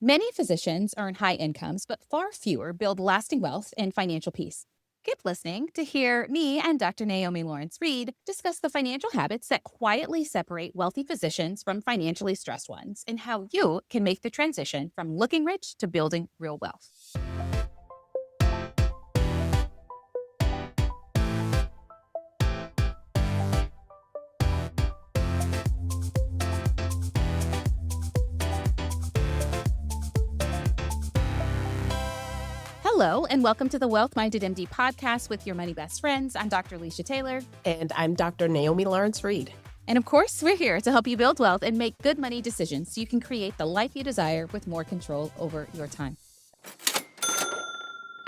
Many physicians earn high incomes, but far fewer build lasting wealth and financial peace. Keep listening to hear me and Dr. Naomi Lawrence-Reid discuss the financial habits that quietly separate wealthy physicians from financially stressed ones and how you can make the transition from looking rich to building real wealth. Hello, and welcome to the Wealth Minded MD podcast with your money best friends. I'm Dr. Lisha Taylor. And I'm Dr. Naomi Lawrence-Reid. And of course, we're here to help you build wealth and make good money decisions so you can create the life you desire with more control over your time.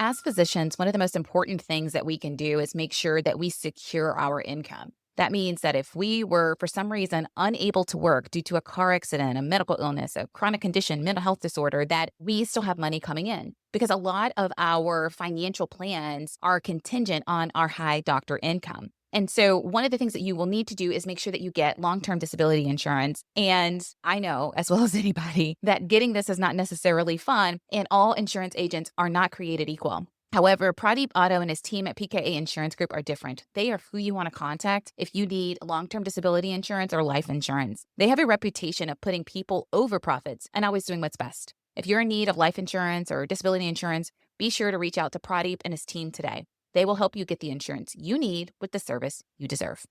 As physicians, one of the most important things that we can do is make sure that we secure our income. That means that if we were, for some reason, unable to work due to a car accident, a medical illness, a chronic condition, mental health disorder, that we still have money coming in. Because a lot of our financial plans are contingent on our high doctor income. And so one of the things that you will need to do is make sure that you get long-term disability insurance. And I know, as well as anybody, that getting this is not necessarily fun, and all insurance agents are not created equal. However, Pradeep Otto and his team at PKA Insurance Group are different. They are who you want to contact if you need long-term disability insurance or life insurance. They have a reputation of putting people over profits and always doing what's best. If you're in need of life insurance or disability insurance, be sure to reach out to Pradeep and his team today. They will help you get the insurance you need with the service you deserve.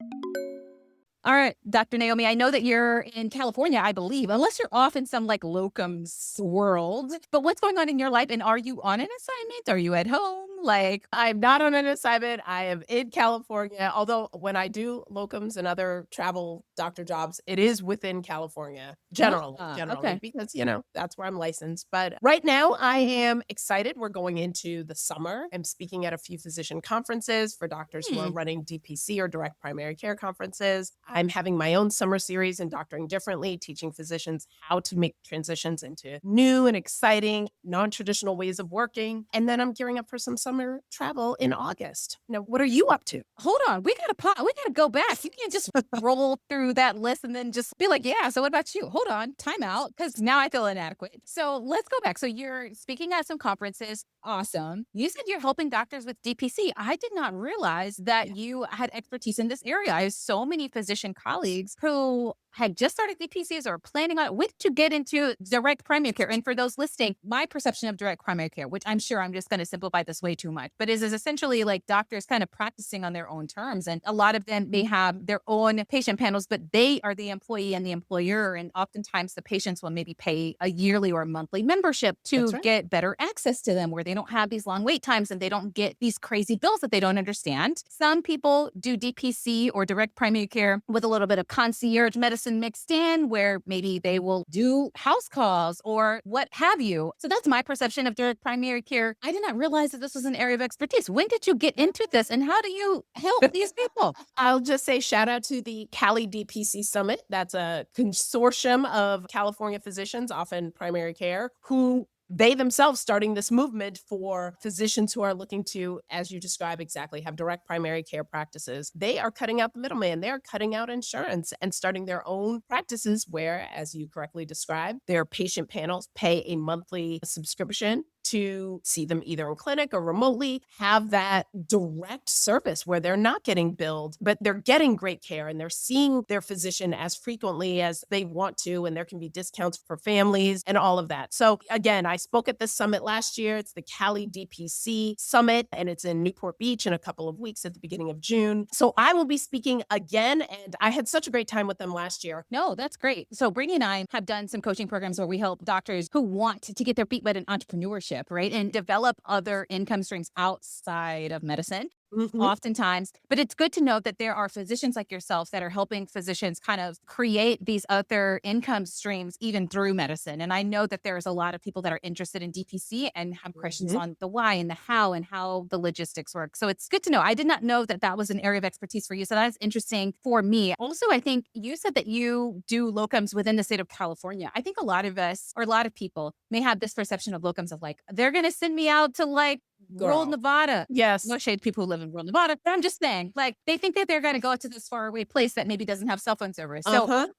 All right, Dr. Naomi, I know that you're in California, I believe, unless you're off in some locums world. But what's going on in your life? And are you on an assignment? Are you at home? I'm not on an assignment. I am in California. Although when I do locums and other travel doctor jobs, it is within California, generally, okay. because, that's where I'm licensed. But right now I am excited. We're going into the summer. I'm speaking at a few physician conferences for doctors who are running DPC or direct primary care conferences. I'm having my own summer series in Doctoring Differently, teaching physicians how to make transitions into new and exciting, non-traditional ways of working. And then I'm gearing up for some summer travel in August. Now, what are you up to? Hold on. We gotta go back. You can't just roll through that list and then just be like, yeah, so what about you? Hold on, time out, because now I feel inadequate. So let's go back. So you're speaking at some conferences. Awesome. You said you're helping doctors with DPC. I did not realize that you had expertise in this area. I have so many physician colleagues who had just started DPCs or planning on it. When did you get into direct primary care? And for those listening, my perception of direct primary care, which I'm sure I'm just going to simplify this way too much, but is essentially like doctors kind of practicing on their own terms. And a lot of them may have their own patient panels, but they are the employee and the employer. And oftentimes the patients will maybe pay a yearly or a monthly membership to get better access to them, where they don't have these long wait times and they don't get these crazy bills that they don't understand. Some people do DPC or direct primary care with a little bit of concierge medicine mixed in, where maybe they will do house calls or what have you. So that's my perception of direct primary care. I did not realize that this was an area of expertise. When did you get into this and how do you help these people? I'll just say shout out to the Cali DPC Summit. That's a consortium of California physicians, often primary care, who they themselves starting this movement for physicians who are looking to, as you describe exactly, have direct primary care practices. They are cutting out the middleman. They're cutting out insurance and starting their own practices where, as you correctly described, their patient panels pay a monthly subscription to see them either in clinic or remotely, have that direct service where they're not getting billed, but they're getting great care and they're seeing their physician as frequently as they want to, and there can be discounts for families and all of that. So again, I spoke at this summit last year. It's the Cali DPC Summit, and it's in Newport Beach in a couple of weeks at the beginning of June. So I will be speaking again, and I had such a great time with them last year. No, that's great. So Brittany and I have done some coaching programs where we help doctors who want to get their feet wet in entrepreneurship, right? And develop other income streams outside of medicine. Oftentimes. But it's good to know that there are physicians like yourself that are helping physicians kind of create these other income streams even through medicine. And I know that there's a lot of people that are interested in DPC and have questions on the why and the how and how the logistics work. So it's good to know. I did not know that that was an area of expertise for you. So that's interesting for me. Also, I think you said that you do locums within the state of California. I think a lot of us or a lot of people may have this perception of locums of they're going to send me out to rural Nevada. Yes. No shade to people who live in rural Nevada, but I'm just saying, they think that they're going to go to this faraway place that maybe doesn't have cell phone service. So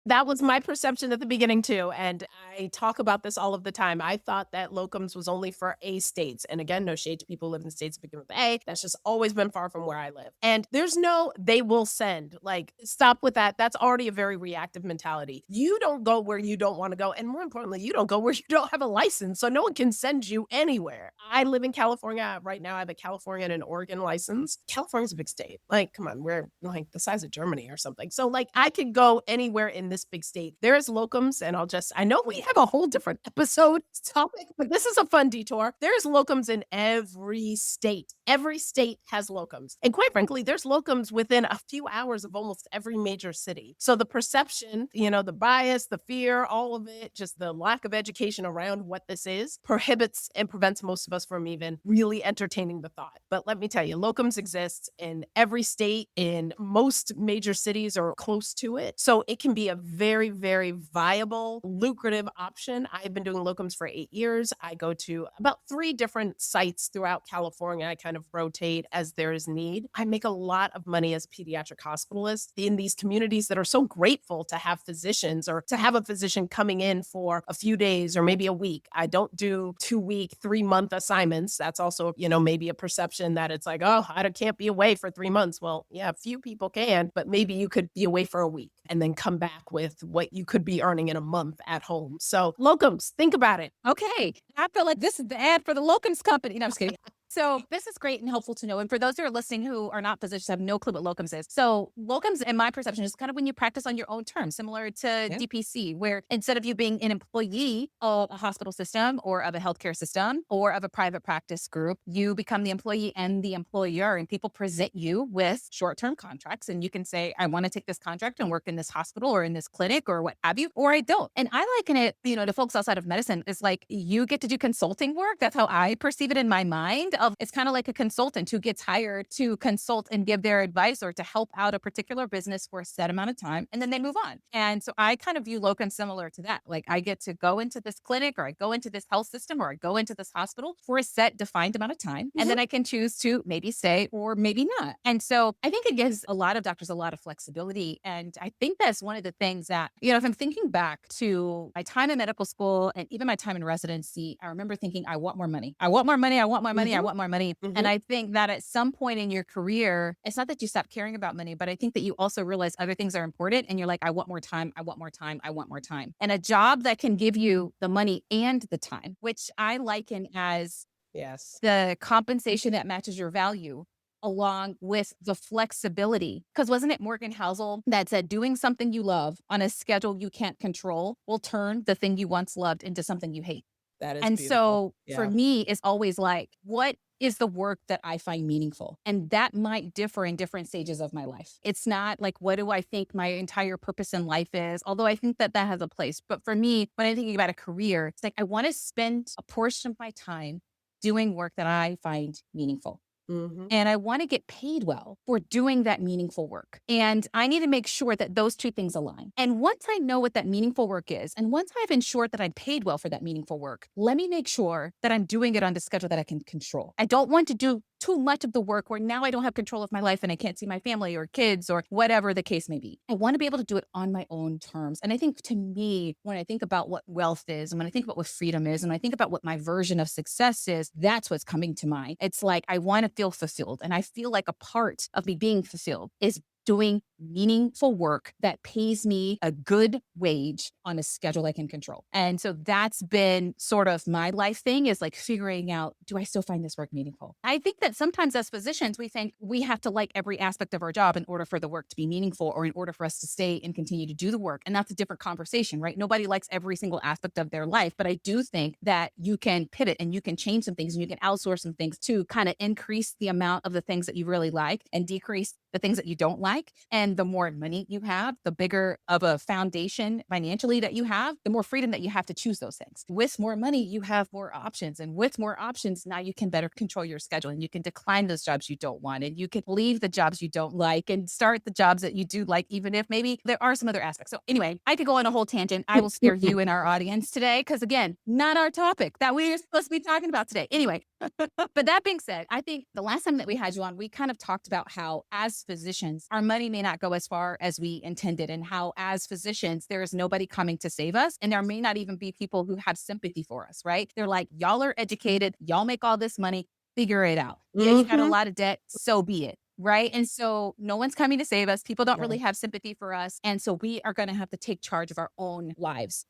That was my perception at the beginning too, and I talk about this all of the time. I thought that locums was only for A states, and again, no shade to people who live in states that begin with A. That's just always been far from where I live. And there's no "they will send." Like, stop with that. That's already a very reactive mentality. You don't go where you don't wanna go, and more importantly, you don't go where you don't have a license, so no one can send you anywhere. I live in California. Right now, I have a California and an Oregon license. California's a big state. Like, come on, we're, like, the size of Germany or something. So, like, I could go anywhere in this big state. There is locums, and I know we have a whole different episode topic, but this is a fun detour. There's locums in every state. Every state has locums. And quite frankly, there's locums within a few hours of almost every major city. So the perception, the bias, the fear, all of it, just the lack of education around what this is prohibits and prevents most of us from even really entertaining the thought. But let me tell you, locums exist in every state, in most major cities or close to it. So it can be a very, very viable, lucrative option. I've been doing locums for 8 years. I go to about 3 different sites throughout California. I kind of rotate as there is need. I make a lot of money as a pediatric hospitalist in these communities that are so grateful to have physicians or to have a physician coming in for a few days or maybe a week. I don't do 2-week, 3-month assignments. That's also, maybe a perception that it's like, oh, can't be away for 3 months. Well, yeah, a few people can, but maybe you could be away for a week and then come back with what you could be earning in a month at home. So locums, think about it. Okay. I feel like this is the ad for the locums company. No, I'm just kidding. So this is great and helpful to know. And for those who are listening who are not physicians, have no clue what locums is. So locums, in my perception, is kind of when you practice on your own terms, similar to Yeah. DPC, where instead of you being an employee of a hospital system or of a healthcare system or of a private practice group, you become the employee and the employer. And people present you with short-term contracts. And you can say, I want to take this contract and work in this hospital or in this clinic or what have you, or I don't. And I liken it, to folks outside of medicine. It's like you get to do consulting work. That's how I perceive it in my mind. It's kind of like a consultant who gets hired to consult and give their advice or to help out a particular business for a set amount of time, and then they move on. And so I kind of view locum similar to that. Like I get to go into this clinic or I go into this health system or I go into this hospital for a set defined amount of time. And then I can choose to maybe stay or maybe not. And so I think it gives a lot of doctors a lot of flexibility. And I think that's one of the things that, if I'm thinking back to my time in medical school and even my time in residency, I remember thinking, I want more money. I want more money. I want more money. I want more money. And I think that at some point in your career, it's not that you stop caring about money, but I think that you also realize other things are important. And you're like, I want more time. I want more time. I want more time. And a job that can give you the money and the time, which I liken as Yes. the compensation that matches your value along with the flexibility. Because wasn't it Morgan Housel that said doing something you love on a schedule you can't control will turn the thing you once loved into something you hate? That is And beautiful. so for Yeah. me, it's always like, what is the work that I find meaningful? And that might differ in different stages of my life. It's not like, what do I think my entire purpose in life is? Although I think that that has a place. But for me, when I'm thinking about a career, it's like, I want to spend a portion of my time doing work that I find meaningful. Mhm. And I want to get paid well for doing that meaningful work. And I need to make sure that those two things align. And once I know what that meaningful work is, and once I've ensured that I'm paid well for that meaningful work, let me make sure that I'm doing it on the schedule that I can control. I don't want to do too much of the work where now I don't have control of my life and I can't see my family or kids or whatever the case may be. I want to be able to do it on my own terms. And I think to me, when I think about what wealth is and when I think about what freedom is and when I think about what my version of success is, that's what's coming to mind. It's like I want to feel fulfilled. And I feel like a part of me being fulfilled is doing meaningful work that pays me a good wage on a schedule I can control. And so that's been sort of my life thing, is like figuring out, do I still find this work meaningful? I think that sometimes as physicians, we think we have to like every aspect of our job in order for the work to be meaningful or in order for us to stay and continue to do the work. And that's a different conversation, right? Nobody likes every single aspect of their life. But I do think that you can pivot and you can change some things and you can outsource some things to kind of increase the amount of the things that you really like and decrease the things that you don't like. And the more money you have, the bigger of a foundation financially that you have, the more freedom that you have to choose those things. With more money, you have more options. And with more options, now you can better control your schedule and you can decline those jobs you don't want. And you can leave the jobs you don't like and start the jobs that you do like, even if maybe there are some other aspects. So anyway, I could go on a whole tangent. I will spare you and our audience today, because again, not our topic that we're supposed to be talking about today. Anyway, But that being said, I think the last time that we had you on, we kind of talked about how, as physicians, our money may not go as far as we intended, and how, as physicians, there is nobody coming to save us. And there may not even be people who have sympathy for us, right? They're like, y'all are educated, y'all make all this money, figure it out. Yeah, you got a Mhm. lot of debt, so be it. Right. And so no one's coming to save us. People don't really Right. have sympathy for us. And so we are going to have to take charge of our own lives.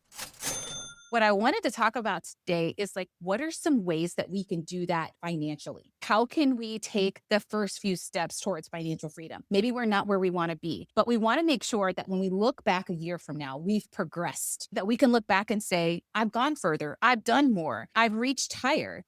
What I wanted to talk about today is like, what are some ways that we can do that financially? How can we take the first few steps towards financial freedom? Maybe we're not where we want to be, but we want to make sure that when we look back a year from now, we've progressed, that we can look back and say, I've gone further, I've done more, I've reached higher.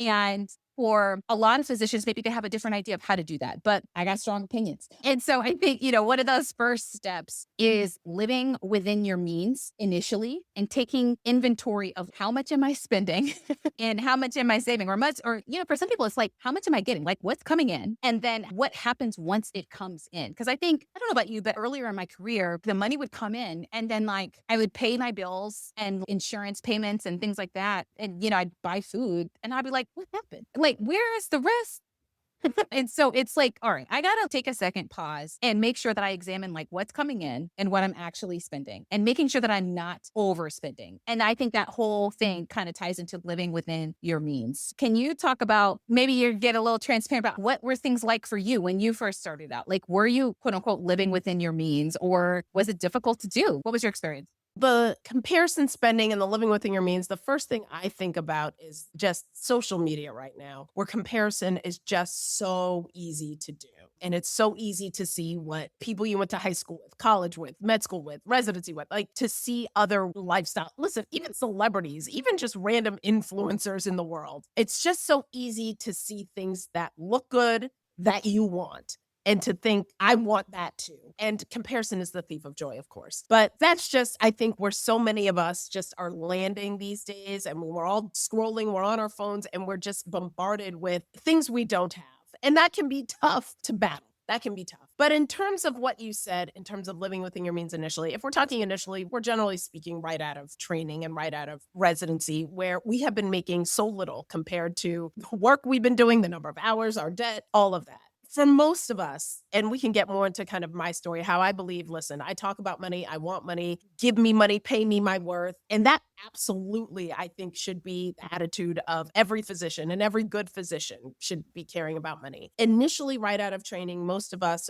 And for a lot of physicians, maybe they have a different idea of how to do that, but I got strong opinions. And so I think, one of those first steps is living within your means initially and taking inventory of how much am I spending and how much am I saving, for some people, it's like, how much am I getting? Like, what's coming in? And then what happens once it comes in? Because I think, I don't know about you, but earlier in my career, the money would come in and then like I would pay my bills and insurance payments and things like that. And, I'd buy food and I'd be like, what happened? Like, where is the rest? And so it's like, all right, I got to take a second pause and make sure that I examine like what's coming in and what I'm actually spending and making sure that I'm not overspending. And I think that whole thing kind of ties into living within your means. Can you talk about, maybe you get a little transparent about what were things like for you when you first started out? Like, were you quote unquote living within your means, or was it difficult to do? What was your experience? The comparison spending and the living within your means, the first thing I think about is just social media right now, where comparison is just so easy to do. And it's so easy to see what people you went to high school with, college with, med school with, residency with, like to see other lifestyle. Listen, even celebrities, even just random influencers in the world. It's just so easy to see things that look good that you want, and to think, I want that too. And comparison is the thief of joy, of course. But that's just, I think, where so many of us just are landing these days. And we're all scrolling, we're on our phones, and we're just bombarded with things we don't have. And that can be tough to battle. That can be tough. But in terms of what you said, in terms of living within your means initially, if we're talking initially, we're generally speaking right out of training and right out of residency, where we have been making so little compared to the work we've been doing, the number of hours, our debt, all of that. For most of us, and we can get more into kind of my story, how I believe, listen, I talk about money, I want money, give me money, pay me my worth. And that absolutely, I think, should be the attitude of every physician, and every good physician should be caring about money. Initially, right out of training, most of us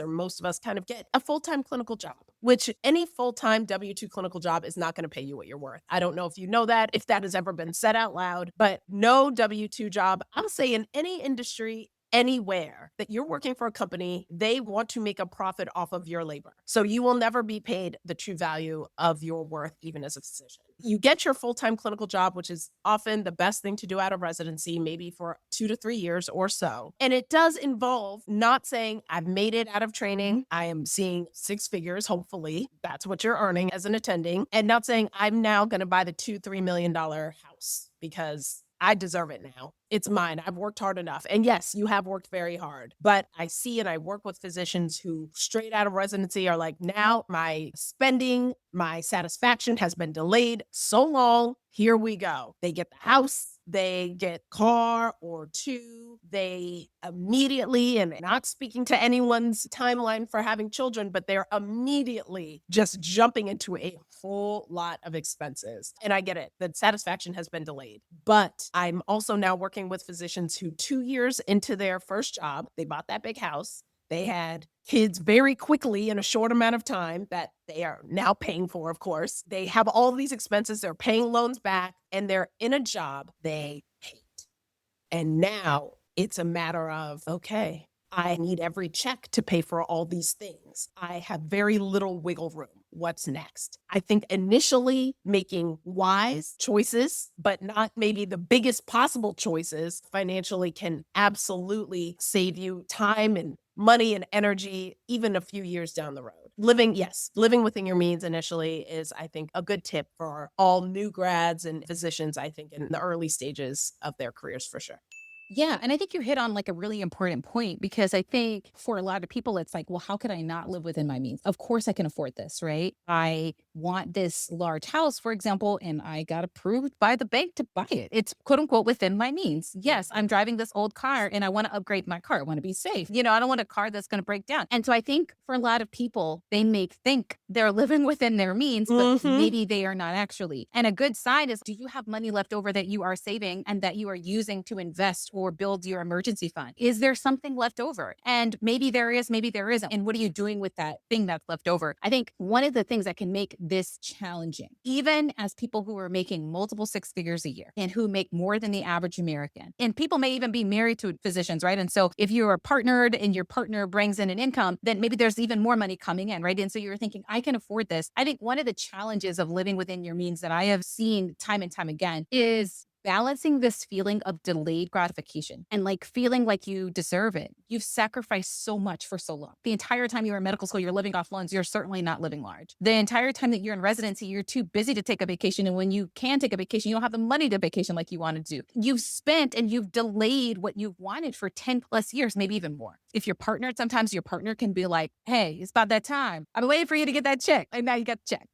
kind of get a full-time clinical job, which any full-time W-2 clinical job is not going to pay you what you're worth. I don't know if you know that, if that has ever been said out loud, but no W-2 job, I'll say in any industry, anywhere that you're working for a company, they want to make a profit off of your labor. So you will never be paid the true value of your worth, even as a physician. You get your full-time clinical job, which is often the best thing to do out of residency, maybe for 2 to 3 years or so. And it does involve not saying, I've made it out of training, I am seeing 6 figures, hopefully. That's what you're earning as an attending. And not saying, I'm now going to buy the $2-3 million house because I deserve it now. It's mine. I've worked hard enough. And yes, you have worked very hard. But I see and I work with physicians who straight out of residency are like, now my spending, my satisfaction has been delayed so long. Here we go. They get the house, they get car or two, they immediately, and not speaking to anyone's timeline for having children, but they're immediately just jumping into a whole lot of expenses. And I get it, the satisfaction has been delayed. But I'm also now working with physicians who 2 years into their first job, they bought that big house. They had kids very quickly in a short amount of time that they are now paying for, of course. They have all these expenses, they're paying loans back, and they're in a job they hate. And now it's a matter of, okay, I need every check to pay for all these things. I have very little wiggle room. What's next? I think initially making wise choices, but not maybe the biggest possible choices financially, can absolutely save you time and money and energy, even a few years down the road. Living within your means initially is, I think, a good tip for all new grads and physicians, I think, in the early stages of their careers for sure. Yeah, and I think you hit on like a really important point because I think for a lot of people, it's like, well, how could I not live within my means? Of course, I can afford this, right? I want this large house, for example, and I got approved by the bank to buy it. It's quote unquote within my means. Yes, I'm driving this old car and I want to upgrade my car. I want to be safe. I don't want a car that's going to break down. And so I think for a lot of people, they may think they're living within their means, but Mhm. maybe they are not actually. And a good sign is, do you have money left over that you are saving and that you are using to invest or build your emergency fund? Is there something left over? And maybe there is, maybe there isn't. And what are you doing with that thing that's left over? I think one of the things that can make this challenging, even as people who are making multiple six figures a year and who make more than the average American, and people may even be married to physicians, right? And so if you are partnered and your partner brings in an income, then maybe there's even more money coming in, right? And so you're thinking, I can afford this. I think one of the challenges of living within your means that I have seen time and time again is balancing this feeling of delayed gratification and like feeling like you deserve it. You've sacrificed so much for so long. The entire time you were in medical school, you're living off loans. You're certainly not living large. The entire time that you're in residency, you're too busy to take a vacation. And when you can take a vacation, you don't have the money to vacation like you want to do. You've spent and you've delayed what you've wanted for 10 plus years, maybe even more. If you're partnered, sometimes your partner can be like, hey, it's about that time. I've been waiting for you to get that check. And now you got the check,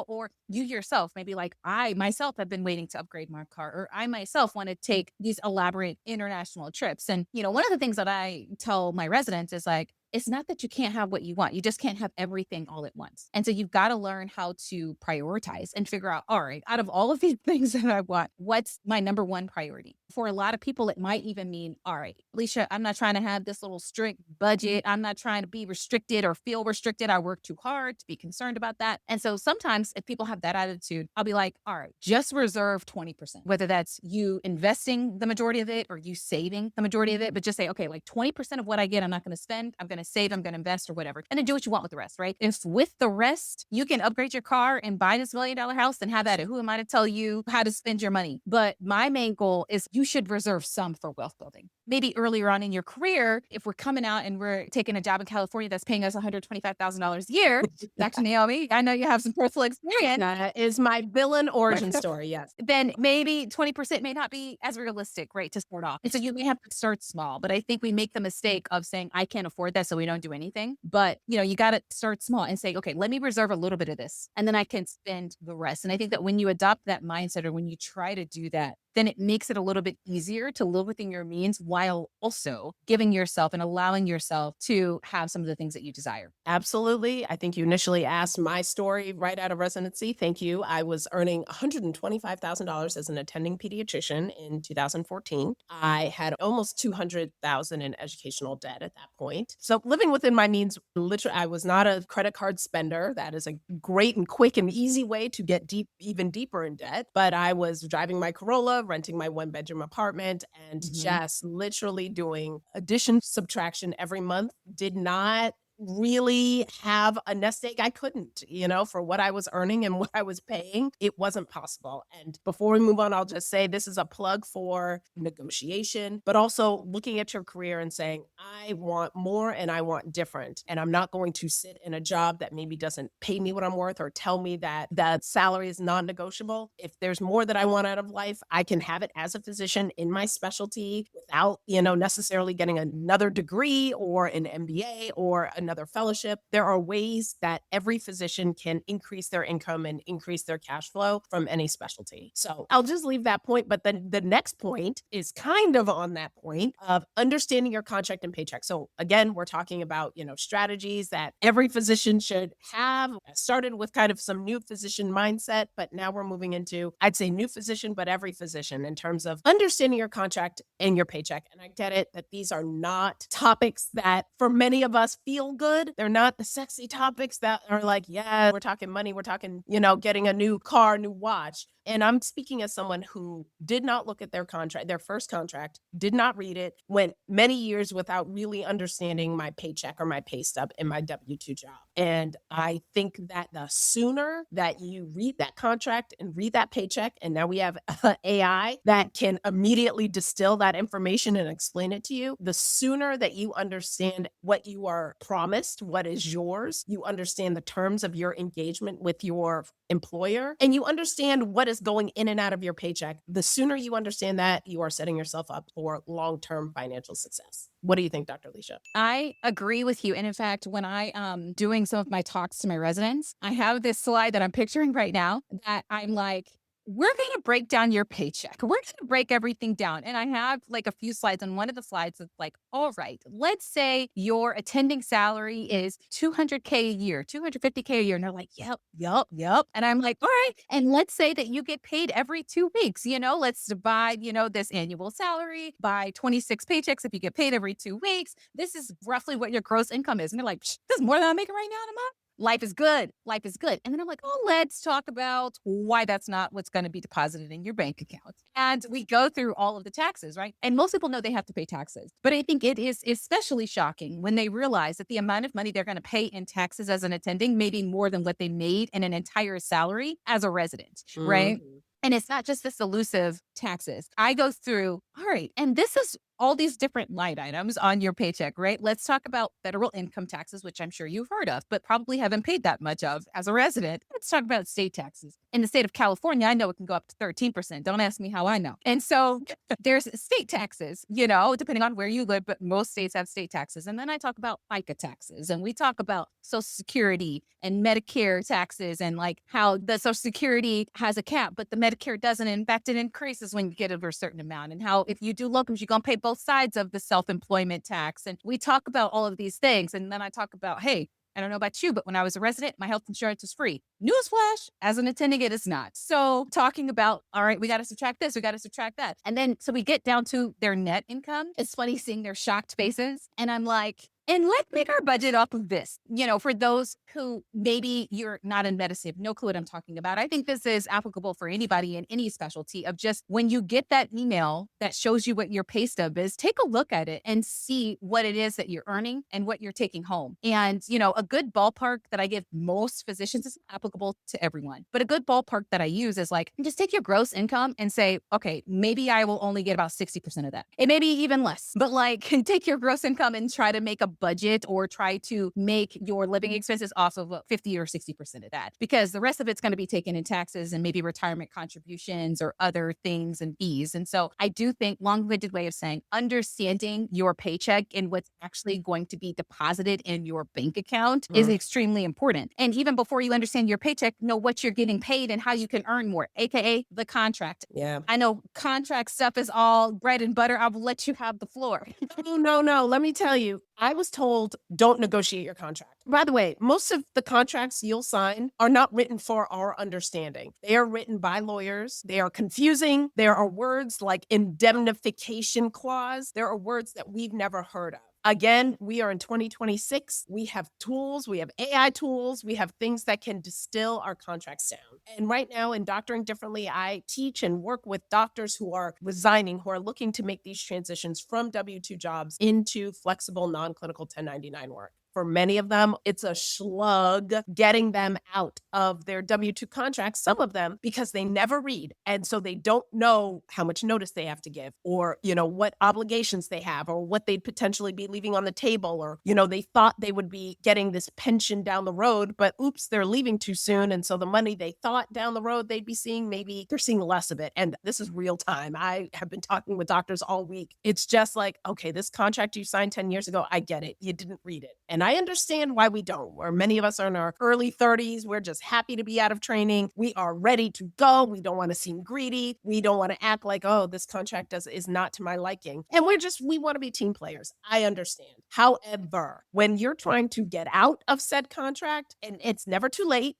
or you yourself maybe like, I myself have been waiting to upgrade my car, or I myself want to take these elaborate international trips. And, one of the things that I tell my residents is like, it's not that you can't have what you want. You just can't have everything all at once. And so you've got to learn how to prioritize and figure out, all right, out of all of these things that I want, what's my number one priority? For a lot of people, it might even mean, all right, Lisha, I'm not trying to have this little strict budget. I'm not trying to be restricted or feel restricted. I work too hard to be concerned about that. And so sometimes if people have that attitude, I'll be like, all right, just reserve 20%, whether that's you investing the majority of it or you saving the majority of it, but just say, okay, like 20% of what I get, I'm not going to spend. I'm going to save, I'm going to invest or whatever. And then do what you want with the rest, right? If with the rest, you can upgrade your car and buy this $1 million house, then have at it. Who am I to tell you how to spend your money? But my main goal is you should reserve some for wealth building. Maybe earlier on in your career, if we're coming out and we're taking a job in California that's paying us $125,000 a year, Dr. Naomi, I know you have some personal experience. That is my villain origin story. Yes. Then maybe 20% may not be as realistic, right, to start off. And so you may have to start small. But I think we make the mistake of saying, I can't afford that, so we don't do anything. But, you got to start small and say, okay, let me reserve a little bit of this, and then I can spend the rest. And I think that when you adopt that mindset or when you try to do that, then it makes it a little bit easier to live within your means while also giving yourself and allowing yourself to have some of the things that you desire. Absolutely. I think you initially asked my story right out of residency. Thank you. I was earning $125,000 as an attending pediatrician in 2014. I had almost 200,000 in educational debt at that point. So living within my means, literally, I was not a credit card spender. That is a great and quick and easy way to get deep, even deeper in debt. But I was driving my Corolla, renting my one-bedroom apartment, and Mhm. just literally doing addition, subtraction every month. Did not really have a nest egg. I couldn't, for what I was earning and what I was paying, it wasn't possible. And before we move on, I'll just say this is a plug for negotiation, but also looking at your career and saying, I want more and I want different. And I'm not going to sit in a job that maybe doesn't pay me what I'm worth or tell me that that salary is non-negotiable. If there's more that I want out of life, I can have it as a physician in my specialty without, necessarily getting another degree or an MBA or another fellowship. There are ways that every physician can increase their income and increase their cash flow from any specialty. So I'll just leave that point. But then the next point is kind of on that point of understanding your contract and paycheck. So again, we're talking about, strategies that every physician should have. I started with kind of some new physician mindset, but now we're moving into, I'd say new physician, but every physician in terms of understanding your contract and your paycheck. And I get it that these are not topics that for many of us feel good. They're not the sexy topics that are like, yeah, we're talking money. We're talking, getting a new car, new watch. And I'm speaking as someone who did not look at their contract, their first contract, did not read it, went many years without really understanding my paycheck or my pay stub in my W-2 job. And I think that the sooner that you read that contract and read that paycheck, and now we have AI that can immediately distill that information and explain it to you, the sooner that you understand what you are promised promised, what is yours. You understand the terms of your engagement with your employer, and you understand what is going in and out of your paycheck. The sooner you understand that, you are setting yourself up for long-term financial success. What do you think, Dr. Lisha? I agree with you. And in fact, when I doing some of my talks to my residents, I have this slide that I'm picturing right now that I'm like, we're going to break down your paycheck. We're going to break everything down. And I have like a few slides. And one of the slides is like, all right, let's say your attending salary is 200K a year, 250K a year. And they're like, yep, yep, yep. And I'm like, all right. And let's say that you get paid every 2 weeks. Let's divide, this annual salary by 26 paychecks. If you get paid every 2 weeks, this is roughly what your gross income is. And they're like, this is more than I'm making right now in a month. Life is good. Life is good. And then I'm like, oh, let's talk about why that's not what's going to be deposited in your bank account. And we go through all of the taxes, right? And most people know they have to pay taxes. But I think it is especially shocking when they realize that the amount of money they're going to pay in taxes as an attending may be more than what they made in an entire salary as a resident, right? Mhm. And it's not just this elusive taxes. I go through, all right, and this is all these different line items on your paycheck, right? Let's talk about federal income taxes, which I'm sure you've heard of, but probably haven't paid that much of as a resident. Let's talk about state taxes. In the state of California, I know it can go up to 13%. Don't ask me how I know. And so there's state taxes, depending on where you live, but most states have state taxes. And then I talk about FICA taxes, and we talk about Social Security and Medicare taxes, and like how the Social Security has a cap, but the Medicare doesn't. In fact, it increases when you get over a certain amount, and how if you do locums, you're going to pay both sides of the self-employment tax. And we talk about all of these things. And then I talk about, hey, I don't know about you, but when I was a resident, my health insurance was free. Newsflash, as an attending, it is not. So talking about, all right, we got to subtract this, we got to subtract that. And then, so we get down to their net income. It's funny seeing their shocked faces. And I'm like, and let's make our budget off of this. For those who maybe you're not in medicine, have no clue what I'm talking about. I think this is applicable for anybody in any specialty of just when you get that email that shows you what your pay stub is, take a look at it and see what it is that you're earning and what you're taking home. And, a good ballpark that I give most physicians is applicable to everyone, but a good ballpark that I use is like, just take your gross income and say, okay, maybe I will only get about 60% of that. It may be even less, but like take your gross income and try to make a budget or try to make your living expenses off of 50 or 60% of that, because the rest of it's going to be taken in taxes and maybe retirement contributions or other things and fees. And so I do think long-winded way of saying understanding your paycheck and what's actually going to be deposited in your bank account is extremely important. And even before you understand your paycheck, know what you're getting paid and how you can earn more, AKA the contract. Yeah. I know contract stuff is all bread and butter. I'll let you have the floor. No. Let me tell you, I was told don't negotiate your contract. By the way, most of the contracts you'll sign are not written for our understanding. They are written by lawyers. They are confusing. There are words like indemnification clause. There are words that we've never heard of. Again, we are in 2026. We have tools, we have AI tools, we have things that can distill our contracts down. And right now in Doctoring Differently, I teach and work with doctors who are resigning, who are looking to make these transitions from W-2 jobs into flexible, non-clinical 1099 work. For many of them, it's a slug getting them out of their W-2 contracts, some of them, because they never read. And so they don't know how much notice they have to give or, what obligations they have or what they'd potentially be leaving on the table or, they thought they would be getting this pension down the road, but oops, they're leaving too soon. And so the money they thought down the road they'd be seeing, maybe they're seeing less of it. And this is real time. I have been talking with doctors all week. It's just like, okay, this contract you signed 10 years ago, I get it. You didn't read it. And I understand why we don't, where many of us are in our early 30s. We're just happy to be out of training. We are ready to go. We don't want to seem greedy. We don't want to act like, oh, this contract is not to my liking. And we want to be team players. I understand. However, when you're trying to get out of said contract, and it's never too late,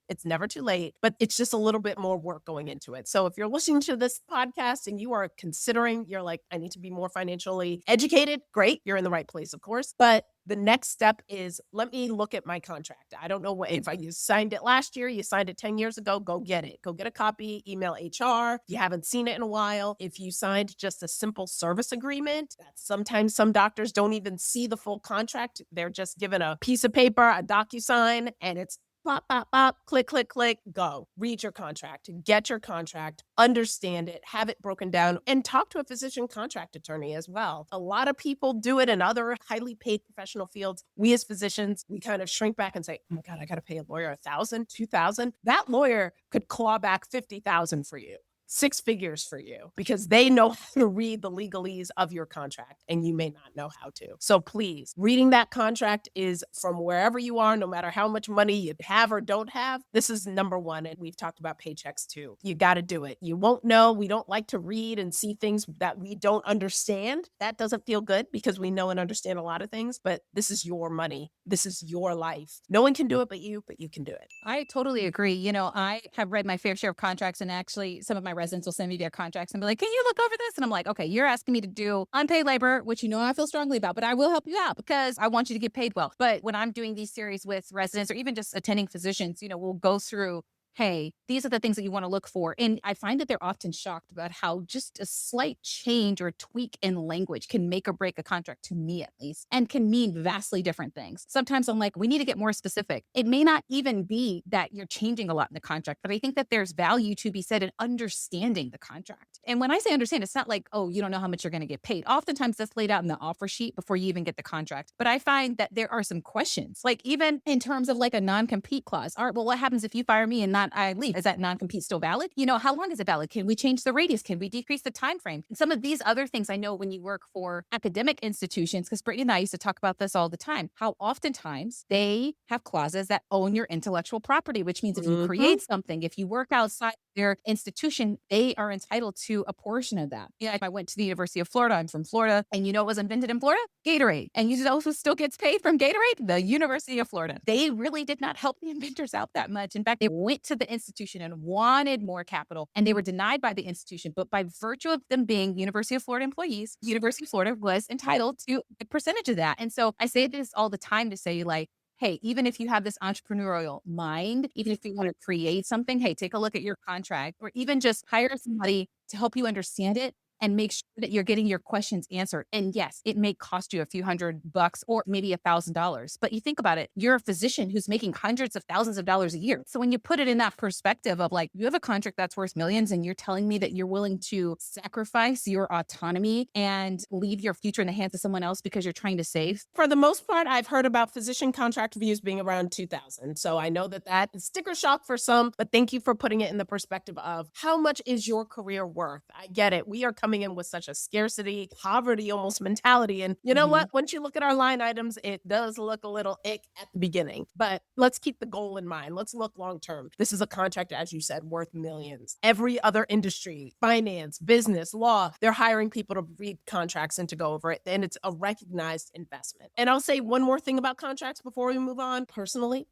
but it's just a little bit more work going into it. So if you're listening to this podcast and you are considering, you're like, I need to be more financially educated, great. You're in the right place, of course. But the next step is, let me look at my contract. I don't know if you signed it last year, you signed it 10 years ago, go get it. Go get a copy, email HR. If you haven't seen it in a while, if you signed just a simple service agreement, sometimes some doctors don't even see the full contract. They're just given a piece of paper, a DocuSign, and it's Pop, pop, pop, click, click, click, go. Read your contract, get your contract, understand it, have it broken down, and talk to a physician contract attorney as well. A lot of people do it in other highly paid professional fields. We as physicians, we kind of shrink back and say, oh my God, I got to pay a lawyer 1,000, 2,000. That lawyer could claw back 50,000 for you. 6 figures for you because they know how to read the legalese of your contract and you may not know how to. So please, reading that contract is from wherever you are, no matter how much money you have or don't have. This is number one. And we've talked about paychecks too. You got to do it. You won't know. We don't like to read and see things that we don't understand. That doesn't feel good because we know and understand a lot of things, but this is your money. This is your life. No one can do it but you can do it. I totally agree. I have read my fair share of contracts, and actually some of my residents will send me their contracts and be like, can you look over this? And I'm like, okay, you're asking me to do unpaid labor, which I feel strongly about, but I will help you out because I want you to get paid well. But when I'm doing these series with residents or even just attending physicians, we'll go through, hey, these are the things that you want to look for. And I find that they're often shocked about how just a slight change or tweak in language can make or break a contract, to me at least, and can mean vastly different things. Sometimes I'm like, we need to get more specific. It may not even be that you're changing a lot in the contract, but I think that there's value to be said in understanding the contract. And when I say understand, it's not like, oh, you don't know how much you're going to get paid. Oftentimes that's laid out in the offer sheet before you even get the contract. But I find that there are some questions, like even in terms of like a non-compete clause. All right, well, what happens if you fire me and not I leave? Is that non-compete still valid? How long is it valid? Can we change the radius? Can we decrease the time frame? And some of these other things I know when you work for academic institutions, because Brittany and I used to talk about this all the time, how oftentimes they have clauses that own your intellectual property, which means if you create something, if you work outside their institution, they are entitled to a portion of that. I went to the University of Florida. I'm from Florida. And what was invented in Florida? Gatorade. And you know who still gets paid from Gatorade? The University of Florida. They really did not help the inventors out that much. In fact, they went to the institution and wanted more capital, and they were denied by the institution. But by virtue of them being University of Florida employees, University of Florida was entitled to a percentage of that. And so I say this all the time to say, like, hey, even if you have this entrepreneurial mind, even if you want to create something, hey, take a look at your contract, or even just hire somebody to help you understand it and make sure that you're getting your questions answered. And yes, it may cost you a few $100 or maybe $1,000, but you think about it, you're a physician who's making hundreds of thousands of dollars a year. So when you put it in that perspective of like, you have a contract that's worth millions and you're telling me that you're willing to sacrifice your autonomy and leave your future in the hands of someone else because you're trying to save. For the most part, I've heard about physician contract reviews being around 2,000. So I know that is sticker shock for some, but thank you for putting it in the perspective of how much is your career worth? I get it. We are coming in with such a scarcity, poverty almost mentality. And you know what? Once you look at our line items, it does look a little ick at the beginning, but let's keep the goal in mind. Let's look long term. This is a contract, as you said, worth millions. Every other industry, finance, business, law, they're hiring people to read contracts and to go over it. And it's a recognized investment. And I'll say one more thing about contracts before we move on. Personally,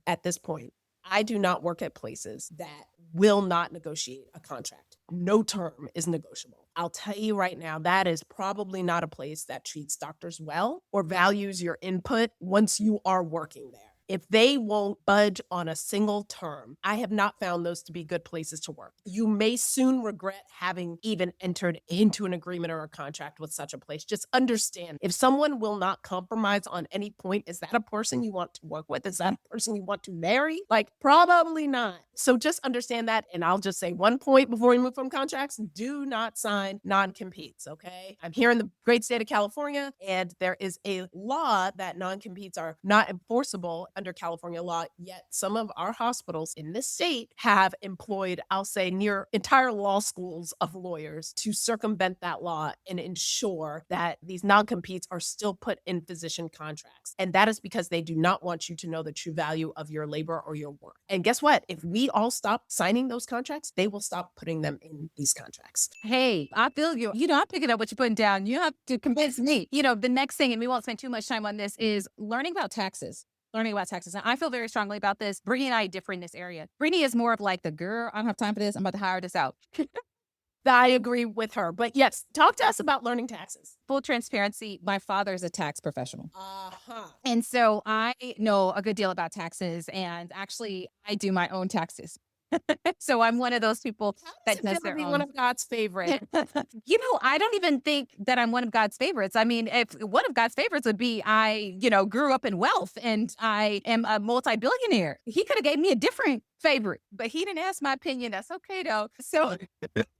at this point, I do not work at places that will not negotiate a contract. No term is negotiable. I'll tell you right now, that is probably not a place that treats doctors well or values your input once you are working there. If they won't budge on a single term, I have not found those to be good places to work. You may soon regret having even entered into an agreement or a contract with such a place. Just understand, if someone will not compromise on any point, is that a person you want to work with? Is that a person you want to marry? Like, probably not. So just understand that. And I'll just say one point before we move from contracts: do not sign non-competes, okay? I'm here in the great state of California, and there is a law that non-competes are not enforceable under California law, yet some of our hospitals in this state have employed, I'll say, near entire law schools of lawyers to circumvent that law and ensure that these non-competes are still put in physician contracts. And that is because they do not want you to know the true value of your labor or your work. And guess what? If we all stop signing those contracts, they will stop putting them in these contracts. Hey, I feel you. I'm picking up what you're putting down. You have to convince me. The next thing, and we won't spend too much time on this, is learning about taxes. And I feel very strongly about this. Brittany and I differ in this area. Brittany is more of like the girl, I don't have time for this. I'm about to hire this out. I agree with her. But yes, talk to us about learning taxes. Full transparency, my father is a tax professional. And so I know a good deal about taxes. And actually, I do my own taxes. So I'm one of those people How does that it feel does to their be one own. of God's favorite? I don't even think that I'm one of God's favorites. I mean, if one of God's favorites would be grew up in wealth and I am a multi-billionaire. He could have gave me a different favorite, but he didn't ask my opinion. That's okay though. So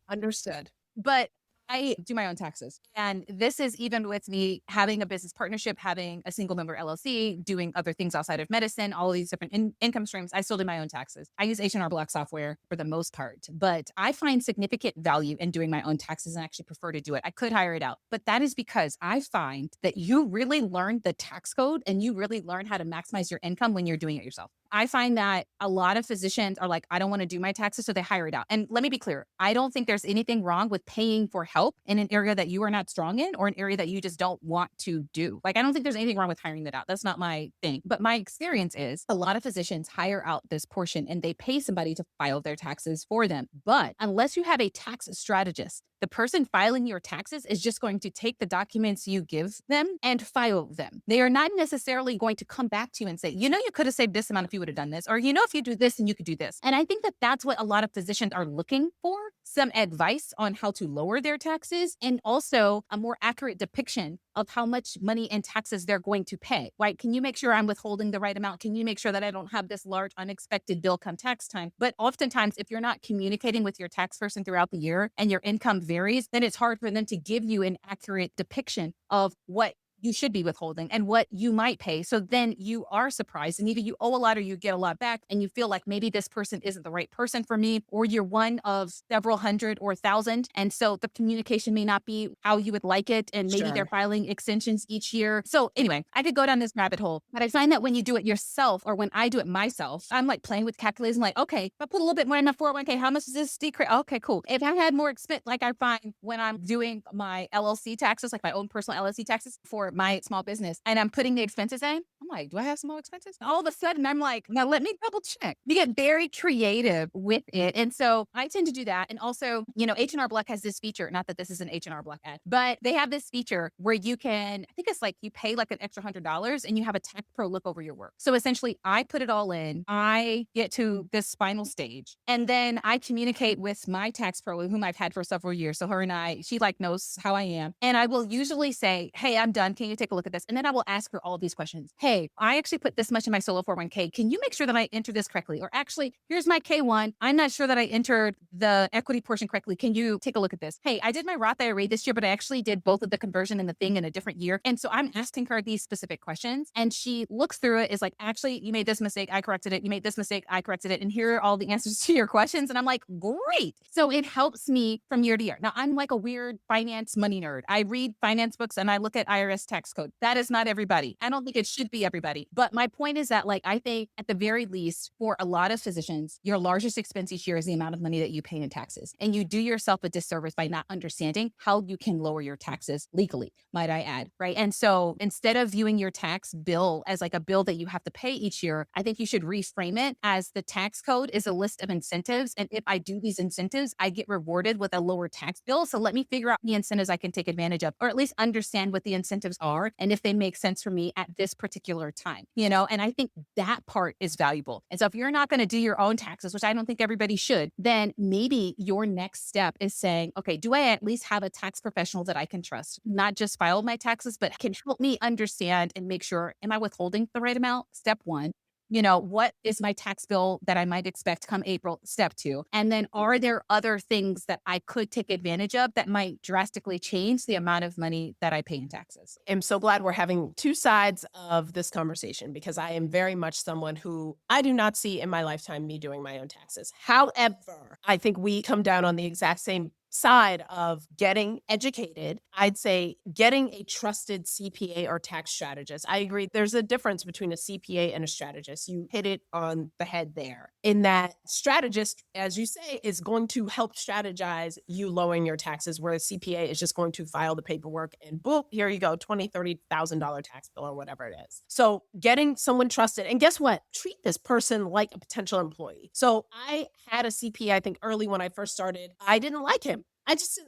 Understood. but I do my own taxes. And this is even with me having a business partnership, having a single member LLC, doing other things outside of medicine, all of these different income streams. I still do my own taxes. I use H&R Block software for the most part, but I find significant value in doing my own taxes and actually prefer to do it. I could hire it out, but that is because I find that you really learn the tax code and you really learn how to maximize your income when you're doing it yourself. I find that a lot of physicians are like, I don't want to do my taxes, so they hire it out. And let me be clear, I don't think there's anything wrong with paying for help in an area that you are not strong in or an area that you just don't want to do. Like, I don't think there's anything wrong with hiring that out. That's not my thing. But my experience is a lot of physicians hire out this portion and they pay somebody to file their taxes for them. But unless you have a tax strategist, the person filing your taxes is just going to take the documents you give them and file them. They are not necessarily going to come back to you and say, you could have saved this amount if you would have done this, or if you do this and you could do this. And I think that that's what a lot of physicians are looking for, some advice on how to lower their taxes and also a more accurate depiction of how much money in taxes they're going to pay. Right? Can you make sure I'm withholding the right amount? Can you make sure that I don't have this large unexpected bill come tax time? But oftentimes, if you're not communicating with your tax person throughout the year and your income varies, then it's hard for them to give you an accurate depiction of what you should be withholding and what you might pay. So then you are surprised and either you owe a lot or you get a lot back and you feel like maybe this person isn't the right person for me, or you're one of several hundred or thousand. And so the communication may not be how you would like it. And maybe they're Sure. filing extensions each year. So anyway, I could go down this rabbit hole, but I find that when you do it yourself or when I do it myself, I'm like playing with calculators. I'm like, okay, if I put a little bit more in my 401k, how much does this decrease? Okay, cool. If I had more expense, like I find when I'm doing my LLC taxes, like my own personal LLC taxes for my small business, and I'm putting the expenses in, I'm like, do I have small expenses? All of a sudden, I'm like, now let me double check. You get very creative with it. And so I tend to do that. And also, H&R Block has this feature, not that this is an H&R Block ad, but they have this feature where you can, I think it's like you pay like an extra $100 and you have a tax pro look over your work. So essentially, I put it all in, I get to this final stage, and then I communicate with my tax pro, whom I've had for several years. So her and she like knows how I am. And I will usually say, hey, I'm done. Can you take a look at this? And then I will ask her all of these questions. Hey, I actually put this much in my solo 401k. Can you make sure that I enter this correctly? Or actually, here's my K1. I'm not sure that I entered the equity portion correctly. Can you take a look at this? Hey, I did my Roth IRA this year, but I actually did both of the conversion and the thing in a different year. And so I'm asking her these specific questions and she looks through it, is like, actually, you made this mistake. I corrected it. You made this mistake. I corrected it. And here are all the answers to your questions. And I'm like, great. So it helps me from year to year. Now, I'm like a weird finance money nerd. I read finance books and I look at IRS tax code. That is not everybody. I don't think it should be everybody. But my point is that, like, I think at the very least, for a lot of physicians, your largest expense each year is the amount of money that you pay in taxes. And you do yourself a disservice by not understanding how you can lower your taxes legally, might I add, right? And so instead of viewing your tax bill as like a bill that you have to pay each year, I think you should reframe it as the tax code is a list of incentives. And if I do these incentives, I get rewarded with a lower tax bill. So let me figure out the incentives I can take advantage of, or at least understand what the incentives are and if they make sense for me at this particular time, and I think that part is valuable. And so if you're not going to do your own taxes, which I don't think everybody should, then maybe your next step is saying, okay, do I at least have a tax professional that I can trust, not just file my taxes, but can help me understand and make sure, am I withholding the right amount? Step one. What is my tax bill that I might expect come April? Step two. And then are there other things that I could take advantage of that might drastically change the amount of money that I pay in taxes? I'm so glad we're having two sides of this conversation because I am very much someone who I do not see in my lifetime me doing my own taxes. However, I think we come down on the exact same side of getting educated. I'd say getting a trusted CPA or tax strategist. I agree. There's a difference between a CPA and a strategist. You hit it on the head there. In that strategist, as you say, is going to help strategize you lowering your taxes, where a CPA is just going to file the paperwork and boom, here you go, $20,000, $30,000 tax bill or whatever it is. So getting someone trusted, and guess what? Treat this person like a potential employee. So I had a CPA, I think early when I first started. I didn't like him.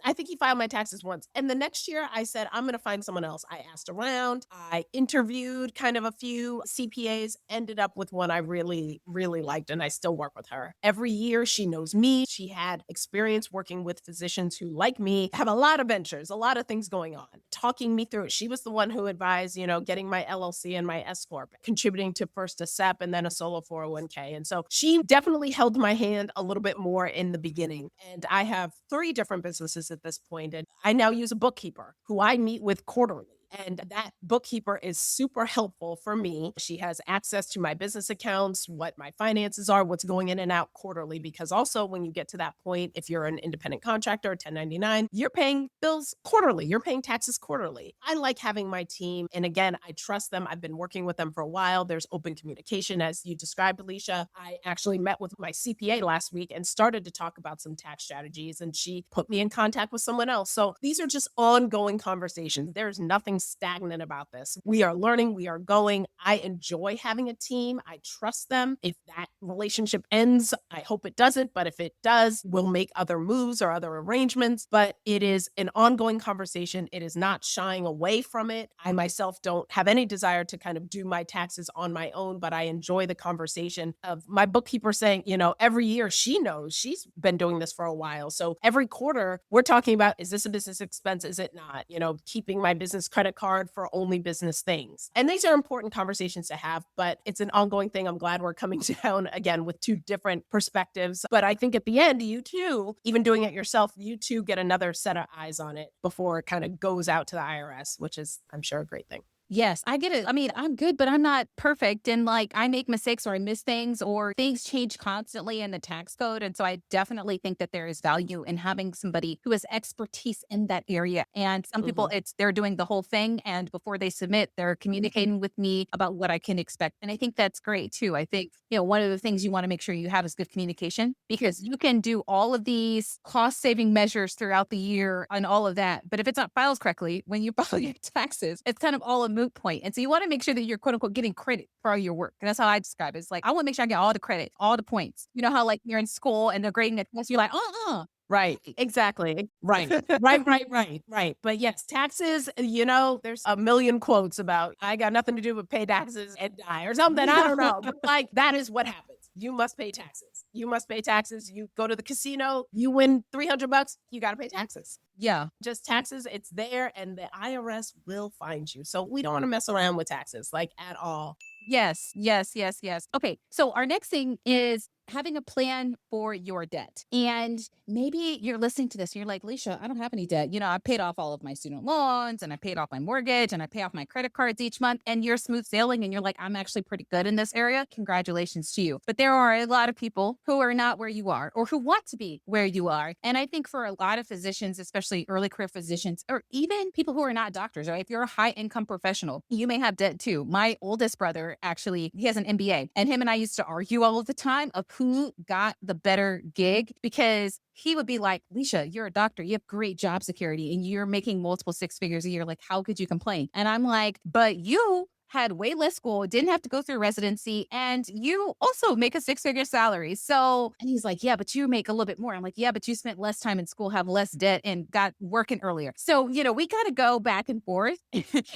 I think he filed my taxes once. And the next year I said, I'm going to find someone else. I asked around, I interviewed kind of a few CPAs, ended up with one I really, really liked, and I still work with her. Every year she knows me. She had experience working with physicians who, like me, have a lot of ventures, a lot of things going on, talking me through it. She was the one who advised, getting my LLC and my S Corp, contributing to first a SEP and then a solo 401k. And so she definitely held my hand a little bit more in the beginning. And I have 3 different businesses at this point, and I now use a bookkeeper who I meet with quarterly. And that bookkeeper is super helpful for me. She has access to my business accounts, what my finances are, what's going in and out quarterly. Because also, when you get to that point, if you're an independent contractor or 1099, you're paying bills quarterly, you're paying taxes quarterly. I like having my team. And again, I trust them. I've been working with them for a while. There's open communication, as you described, Alicia. I actually met with my CPA last week and started to talk about some tax strategies, and she put me in contact with someone else. So these are just ongoing conversations. There's nothing stagnant about this. We are learning, we are going. I enjoy having a team. I trust them. If that relationship ends, I hope it doesn't, but if it does, we'll make other moves or other arrangements. But it is an ongoing conversation. It is not shying away from it. I myself don't have any desire to kind of do my taxes on my own, but I enjoy the conversation of my bookkeeper saying, every year she knows she's been doing this for a while. So every quarter we're talking about, is this a business expense? Is it not? Keeping my business credit card for only business things. And these are important conversations to have, but it's an ongoing thing. I'm glad we're coming down again with 2 different perspectives. But I think at the end, you too, even doing it yourself, you too get another set of eyes on it before it kind of goes out to the IRS, which is, I'm sure, a great thing. Yes, I get it. I mean, I'm good, but I'm not perfect. And I make mistakes or I miss things or things change constantly in the tax code. And so I definitely think that there is value in having somebody who has expertise in that area. And some people, Mhm. they're doing the whole thing. And before they submit, they're communicating with me about what I can expect. And I think that's great too. I think, one of the things you want to make sure you have is good communication because you can do all of these cost saving measures throughout the year and all of that. But if it's not filed correctly, when you file your taxes, it's kind of all a moot point. And so you want to make sure that you're quote unquote getting credit for all your work. And that's how I describe it. It's like, I want to make sure I get all the credit, all the points. You know how you're in school and they're grading a test, you're like, Right. Exactly. Right. Right. But yes, taxes, there's a million quotes about I got nothing to do with pay taxes and die or something. I don't know. But that is what happens. You must pay taxes. You must pay taxes. You go to the casino, you win $300, you got to pay taxes. Yeah. Just taxes, it's there and the IRS will find you. So we don't want to mess around with taxes at all. Yes. Okay. So our next thing is having a plan for your debt. And maybe you're listening to this and you're like, Lisha, I don't have any debt. I paid off all of my student loans and I paid off my mortgage and I pay off my credit cards each month and you're smooth sailing and you're like, I'm actually pretty good in this area. Congratulations to you. But there are a lot of people who are not where you are or who want to be where you are. And I think for a lot of physicians, especially early career physicians, or even people who are not doctors, right? If you're a high income professional, you may have debt too. My oldest brother, actually, he has an MBA and him and I used to argue all of the time of who got the better gig because he would be like, Lisha, you're a doctor. You have great job security and you're making multiple 6 figures a year. Like, how could you complain? And I'm like, but you had way less school, didn't have to go through residency, and you also make a 6-figure salary. So, and he's like, yeah, but you make a little bit more. I'm like, yeah, but you spent less time in school, have less debt, and got working earlier. So, we got to go back and forth.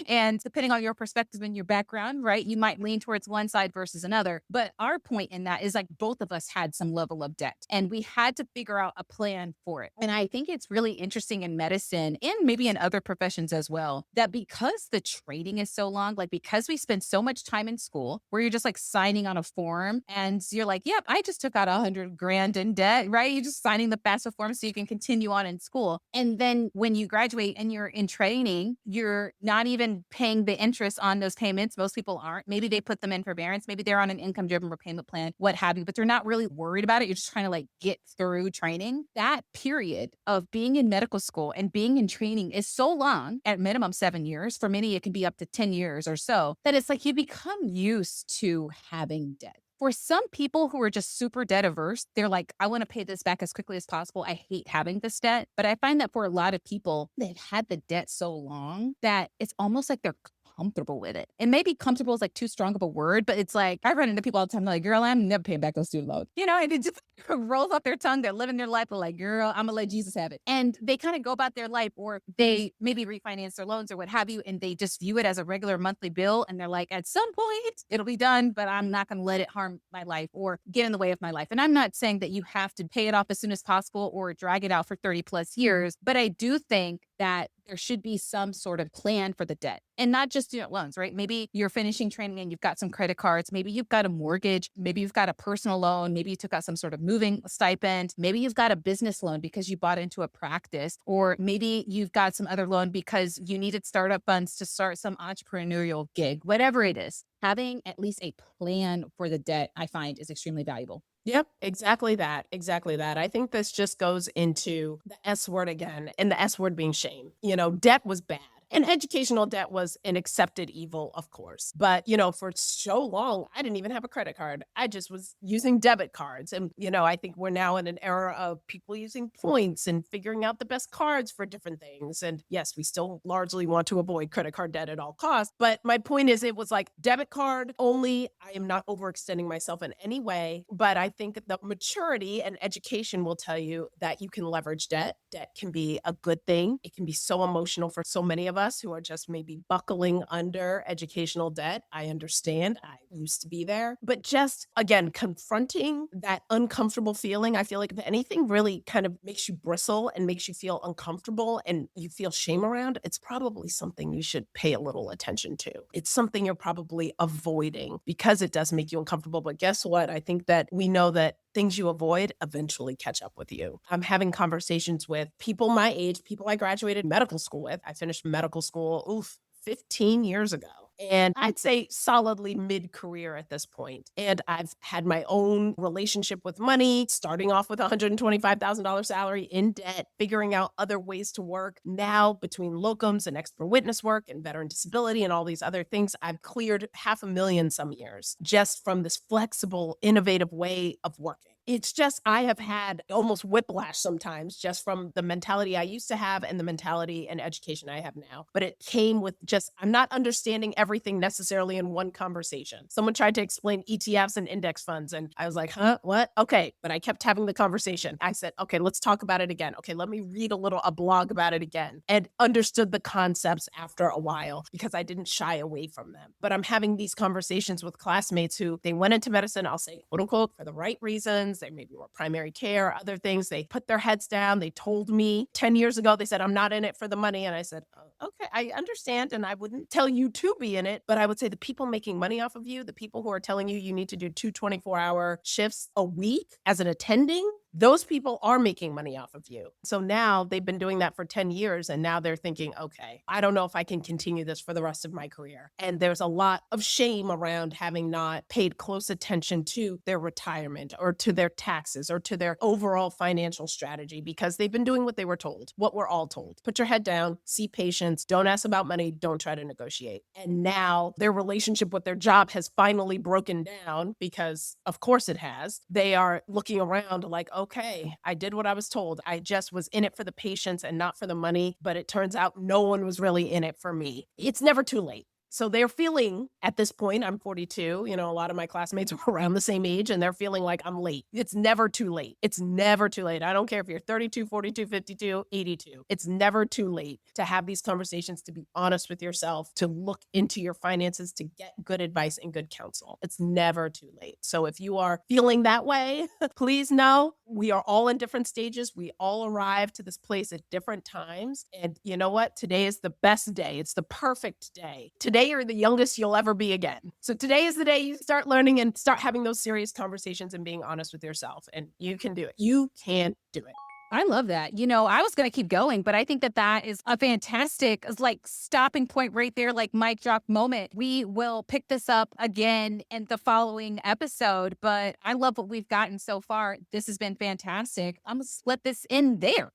And depending on your perspective and your background, right, you might lean towards one side versus another. But our point in that is both of us had some level of debt and we had to figure out a plan for it. And I think it's really interesting in medicine and maybe in other professions as well, that because the training is so long, because we spend so much time in school where you're just signing on a form and you're like, yep, I just took out $100,000 in debt, right? You're just signing the FAFSA form so you can continue on in school. And then when you graduate and you're in training, you're not even paying the interest on those payments. Most people aren't. Maybe they put them in forbearance. Maybe they're on an income driven repayment plan, what have you, but they're not really worried about it. You're just trying to get through training. That period of being in medical school and being in training is so long, at minimum 7 years. For many, it can be up to 10 years or so, that it's you become used to having debt. For some people who are just super debt averse, they're like, I want to pay this back as quickly as possible. I hate having this debt. But I find that for a lot of people, they've had the debt so long that it's almost like they're comfortable with it. And maybe comfortable is like too strong of a word, but it's like I run into people all the time, like, girl, I'm never paying back those student loans. And it just rolls off their tongue. They're living their life, but like, girl, I'm gonna let Jesus have it. And they kind of go about their life, or they maybe refinance their loans or what have you, and they just view it as a regular monthly bill. And they're like, at some point it'll be done, but I'm not gonna let it harm my life or get in the way of my life. And I'm not saying that you have to pay it off as soon as possible or drag it out for 30 plus years, but I do think that there should be some sort of plan for the debt, and not just student loans, right? Maybe you're finishing training and you've got some credit cards. Maybe you've got a mortgage. Maybe you've got a personal loan. Maybe you took out some sort of moving stipend. Maybe you've got a business loan because you bought into a practice, or maybe you've got some other loan because you needed startup funds to start some entrepreneurial gig, whatever it is. Having at least a plan for the debt, I find, is extremely valuable. Yep, exactly that. Exactly that. I think this just goes into the S word again, and the S word being shame. Debt was bad. And educational debt was an accepted evil, of course. But, for so long, I didn't even have a credit card. I just was using debit cards. And, I think we're now in an era of people using points and figuring out the best cards for different things. And yes, we still largely want to avoid credit card debt at all costs. But my point is, it was like debit card only. I am not overextending myself in any way. But I think the maturity and education will tell you that you can leverage debt. Debt can be a good thing. It can be so emotional for so many of us who are just maybe buckling under educational debt. I understand. I used to be there. But just again, confronting that uncomfortable feeling, I feel like if anything really kind of makes you bristle and makes you feel uncomfortable and you feel shame around, it's probably something you should pay a little attention to. It's something you're probably avoiding because it does make you uncomfortable. But guess what? I think that we know that things you avoid eventually catch up with you. I'm having conversations with people my age, people I graduated medical school with. I finished medical school, 15 years ago. And I'd say solidly mid-career at this point. And I've had my own relationship with money, starting off with a $125,000 salary in debt, figuring out other ways to work. Now, between locums and expert witness work and veteran disability and all these other things, I've cleared $500,000 some years just from this flexible, innovative way of working. It's just, I have had almost whiplash sometimes just from the mentality I used to have and the mentality and education I have now. But it came with just, I'm not understanding everything necessarily in one conversation. Someone tried to explain ETFs and index funds, and I was like, huh, what? Okay. But I kept having the conversation. I said, okay, let's talk about it again. Okay, let me read a blog about it again, and understood the concepts after a while because I didn't shy away from them. But I'm having these conversations with classmates who they went into medicine, I'll say, quote unquote, for the right reasons. They maybe were primary care, other things. They put their heads down. They told me 10 years ago, they said, I'm not in it for the money. And I said, oh, okay, I understand. And I wouldn't tell you to be in it, but I would say the people making money off of you, the people who are telling you need to do 2 24-hour shifts a week as an attending, those people are making money off of you. So now they've been doing that for 10 years. And now they're thinking, okay, I don't know if I can continue this for the rest of my career. And there's a lot of shame around having not paid close attention to their retirement or to their taxes or to their overall financial strategy because they've been doing what they were told, what we're all told. Put your head down, see patients, don't ask about money, don't try to negotiate. And now their relationship with their job has finally broken down because, of course, it has. They are looking around like, okay, I did what I was told. I just was in it for the patients and not for the money. But it turns out no one was really in it for me. It's never too late. So they're feeling at this point, I'm 42, a lot of my classmates are around the same age and they're feeling like I'm late. It's never too late. It's never too late. I don't care if you're 32, 42, 52, 82. It's never too late to have these conversations, to be honest with yourself, to look into your finances, to get good advice and good counsel. It's never too late. So if you are feeling that way, please know we are all in different stages. We all arrive to this place at different times. And you know what? Today is the best day. It's the perfect day. Today you're the youngest you'll ever be again. So today is the day you start learning and start having those serious conversations and being honest with yourself. And you can do it. You can do it. I love that. I was going to keep going, but I think that that is a fantastic, stopping point right there, like mic drop moment. We will pick this up again in the following episode, but I love what we've gotten so far. This has been fantastic. I'm going to split this in there.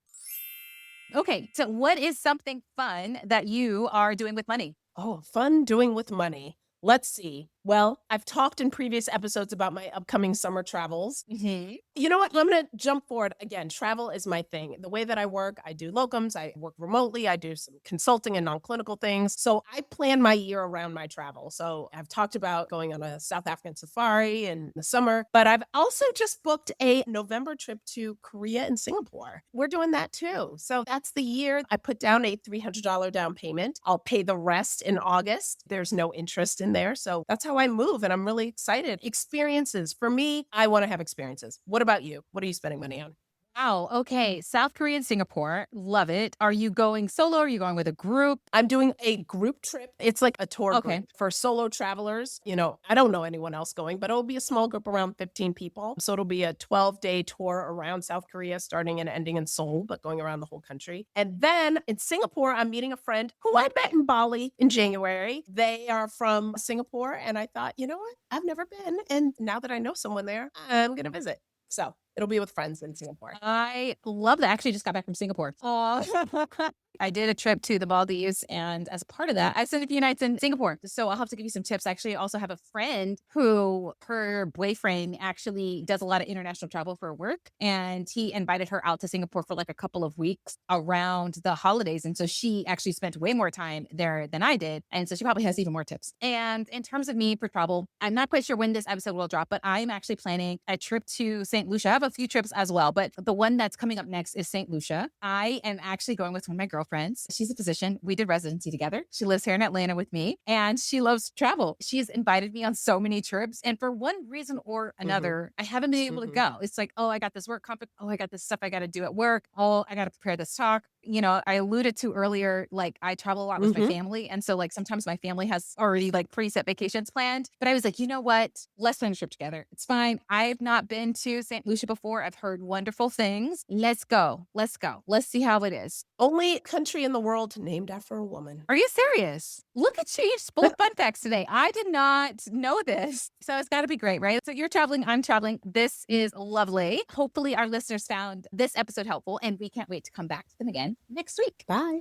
Okay, so what is something fun that you are doing with money? Oh, fun doing with money. Let's see. Well, I've talked in previous episodes about my upcoming summer travels. Hmm. You know what? I'm going to jump forward. Again, travel is my thing. The way that I work, I do locums, I work remotely, I do some consulting and non-clinical things. So I plan my year around my travel. So I've talked about going on a South African safari in the summer, but I've also just booked a November trip to Korea and Singapore. We're doing that too. So that's the year I put down a $300 down payment. I'll pay the rest in August. There's no interest in there. So that's how I move. And I'm really excited. Experiences. For me, I want to have experiences. What about you? What are you spending money on? Wow. Okay. South Korea and Singapore. Love it. Are you going solo? Are you going with a group? I'm doing a group trip. It's like a tour Okay. group for solo travelers. I don't know anyone else going, but it'll be a small group around 15 people. So it'll be a 12-day tour around South Korea, starting and ending in Seoul, but going around the whole country. And then in Singapore, I'm meeting a friend who I met in Bali in January. They are from Singapore. And I thought, you know what? I've never been. And now that I know someone there, I'm going to visit. So it'll be with friends in Singapore. I love that. I actually just got back from Singapore. I did a trip to the Maldives, and as a part of that, I spent a few nights in Singapore. So I'll have to give you some tips. Actually, I also have a friend who her boyfriend actually does a lot of international travel for work, and he invited her out to Singapore for like a couple of weeks around the holidays. And so she actually spent way more time there than I did. And so she probably has even more tips. And in terms of me for travel, I'm not quite sure when this episode will drop, but I'm actually planning a trip to St. Lucia. I have a few trips as well, but the one that's coming up next is St. Lucia. I am actually going with one of my girlfriends. She's a physician. We did residency together. She lives here in Atlanta with me, and she loves travel. She's invited me on so many trips. And for one reason or another, I haven't been able to go. It's like, oh, I got this work conference. Oh, I got this stuff I got to do at work. Oh, I got to prepare this talk. I alluded to earlier, like I travel a lot with my family. And so like sometimes my family has already like preset vacations planned, but I was like, you know what? Let's plan a trip together. It's fine. I've not been to St. Lucia before. I've heard wonderful things. Let's go. Let's go. Let's see how it is. Only country in the world named after a woman. Are you serious? Look at you. You just full of fun facts today. I did not know this. So it's got to be great, right? So you're traveling. I'm traveling. This is lovely. Hopefully our listeners found this episode helpful, and we can't wait to come back to them again next week. Bye.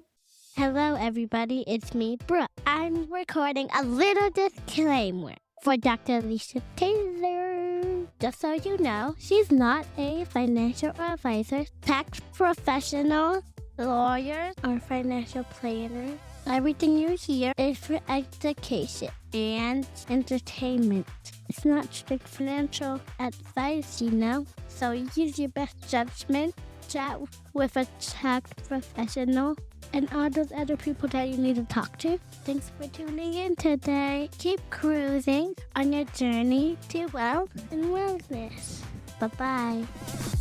Hello, everybody. It's me, Brooke. I'm recording a little disclaimer for Dr. Lisha Taylor. Just so you know, she's not a financial advisor, tax professional, lawyer, or financial planner. Everything you hear is for education and entertainment. It's not strict financial advice, So use your best judgment. Chat with a tax professional and all those other people that you need to talk to. Thanks for tuning in today. Keep cruising on your journey to wealth and wellness. Bye-bye.